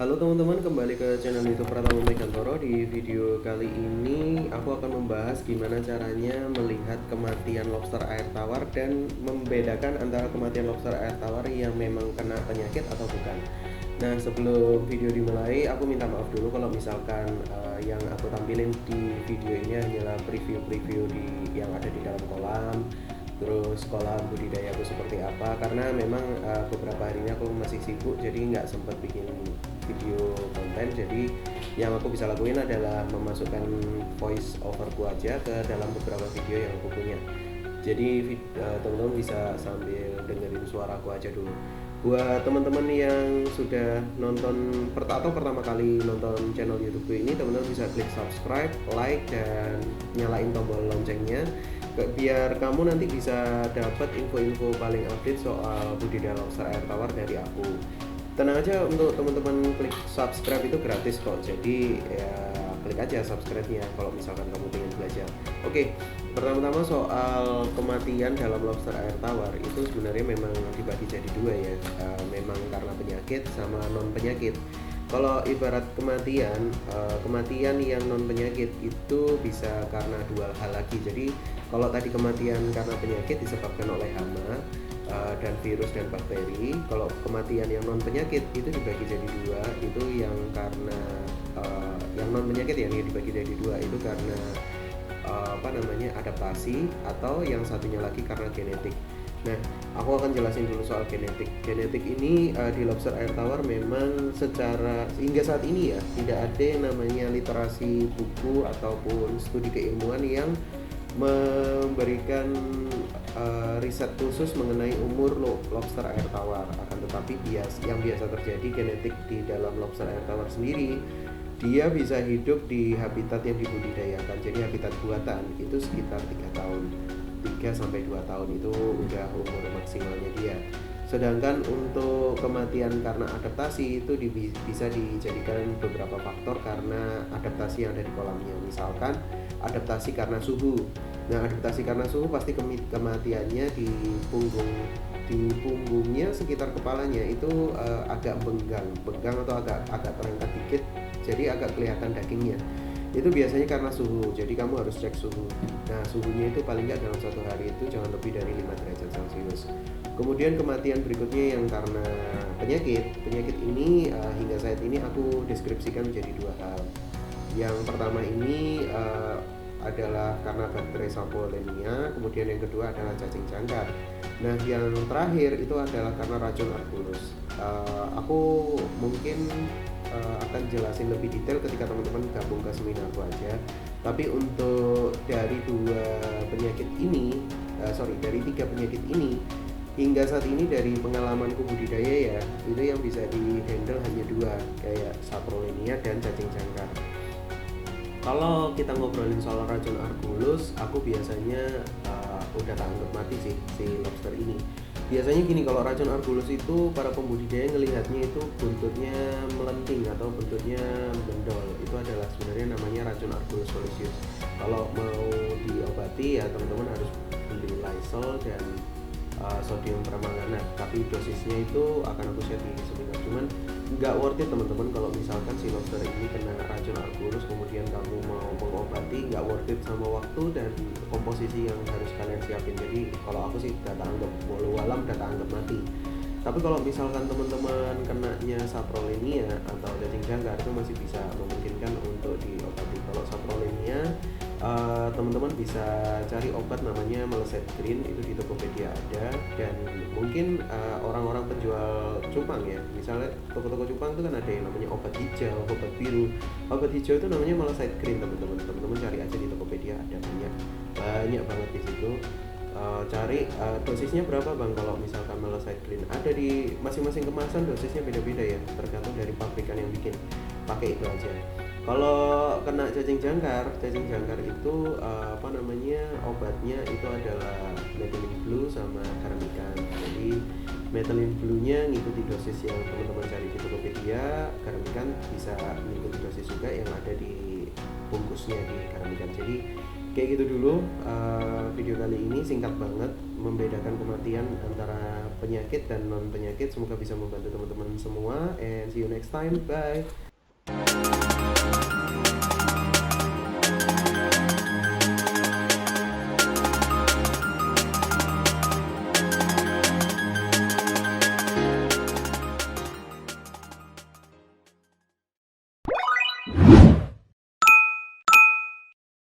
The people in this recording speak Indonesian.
Halo teman-teman, kembali ke channel YouTube Pratama Megantoro. Di video kali ini aku akan membahas gimana caranya melihat kematian lobster air tawar dan membedakan antara kematian lobster air tawar yang memang kena penyakit atau bukan. Nah, sebelum video dimulai, aku minta maaf dulu kalau misalkan yang aku tampilin di video ini hanyalah preview-preview yang ada di dalam kolam, terus kolam budidayaku seperti apa, karena memang beberapa hari ini aku masih sibuk jadi nggak sempat bikin video konten. Jadi yang aku bisa lakuin adalah memasukkan voice overku aja ke dalam beberapa video yang aku punya. Jadi teman-teman bisa sambil dengerin suaraku aja dulu. Buat teman-teman yang sudah nonton atau pertama kali nonton channel YouTube ini, teman-teman bisa klik subscribe, like, dan nyalain tombol loncengnya biar kamu nanti bisa dapat info-info paling update soal budidaya lobster air tawar dari aku. Tenang aja, untuk teman-teman klik subscribe itu gratis kok, jadi ya klik aja subscribe-nya kalau misalkan kamu ingin belajar. Oke, pertama-tama soal kematian dalam lobster air tawar itu sebenarnya memang dibagi jadi dua ya, memang karena penyakit sama non penyakit. Kalau ibarat kematian yang non penyakit itu bisa karena dua hal lagi. Jadi kalau tadi kematian karena penyakit disebabkan oleh hama dan virus dan bakteri. Kalau kematian yang non penyakit itu dibagi jadi dua, itu yang karena yang non penyakit yang dibagi jadi dua itu karena adaptasi, atau yang satunya lagi karena genetik. Nah, aku akan jelasin dulu soal genetik. Genetik ini di lobster air tawar memang secara hingga saat ini ya tidak ada yang namanya literasi buku ataupun studi keilmuan yang memberikan riset khusus mengenai umur lobster air tawar. Akan tetapi yang biasa terjadi genetik di dalam lobster air tawar sendiri, dia bisa hidup di habitat yang dibudidayakan. Jadi habitat buatan itu sekitar 3 sampai 2 tahun itu udah umur maksimalnya dia. Sedangkan untuk kematian karena adaptasi itu bisa dijadikan beberapa faktor karena adaptasi yang ada di kolamnya. Misalkan adaptasi karena suhu. Nah, adaptasi karena suhu pasti kematiannya di punggungnya sekitar kepalanya itu agak benggang atau agak terangkat dikit, jadi agak kelihatan dagingnya. Itu biasanya karena suhu, jadi kamu harus cek suhu. Nah, suhunya itu paling nggak dalam satu hari itu jangan lebih dari 5 derajat Celcius. Kemudian kematian berikutnya yang karena penyakit ini hingga saat ini aku deskripsikan menjadi dua hal. Yang pertama ini adalah karena bakteri Salmonella, kemudian yang kedua adalah cacing jangkar. Nah, yang terakhir itu adalah karena racun Arculus. Aku mungkin akan jelasin lebih detail ketika teman-teman gabung ke seminarku aja. Tapi untuk dari dari tiga penyakit ini, hingga saat ini dari pengalamanku budidaya ya, itu yang bisa dihandle hanya dua, kayak Saproinia dan cacing jangkar. Kalau kita ngobrolin soal racun Arculus, aku biasanya udah tak anggap mati sih si lobster ini. Biasanya gini, kalau racun Arculus itu para pembudidaya ngelihatnya itu buntutnya melenting atau buntutnya bendol. Itu adalah sebenarnya namanya racun Arculus folusius. Kalau mau diobati ya teman-teman harus beli Lysol dan sodium permanganat, tapi dosisnya itu akan aku share di seminar. Cuman nggak worth it teman-teman kalau misalkan si lobster ini kena racun Arculus kemudian kamu mau mengobati, nggak worth it sama waktu dan komposisi yang harus kalian siapin. Jadi kalau aku sih udah tak anggap walau alam, udah tak anggap mati. Tapi kalau misalkan teman-teman kenanya saproinia atau cacing jangkar, itu masih bisa memungkinkan untuk diobati. Kalau saproinia teman-teman bisa cari obat namanya Meleset Green, itu di Tokopedia ada, dan mungkin orang-orang penjual cupang ya, misalnya toko-toko cupang itu kan ada yang namanya obat hijau, obat biru. Obat hijau itu namanya Meleset Green, teman-teman cari aja di Tokopedia, ada banyak banget di situ. Cari dosisnya berapa bang, kalau misalkan Meleset Green ada di masing-masing kemasan, dosisnya beda-beda ya, tergantung dari pabrikan yang bikin. Pakai itu aja. Kalau kena cacing jangkar itu obatnya itu adalah methylene blue sama garam ikan. Jadi methylene blue-nya ngikuti dosis yang teman-teman cari di Tokopedia, garam ikan bisa ngikuti dosis juga yang ada di bungkusnya di garam ikan. Jadi kayak gitu dulu video kali ini, singkat banget, membedakan kematian antara penyakit dan non penyakit. Semoga bisa membantu teman-teman semua, and see you next time, bye.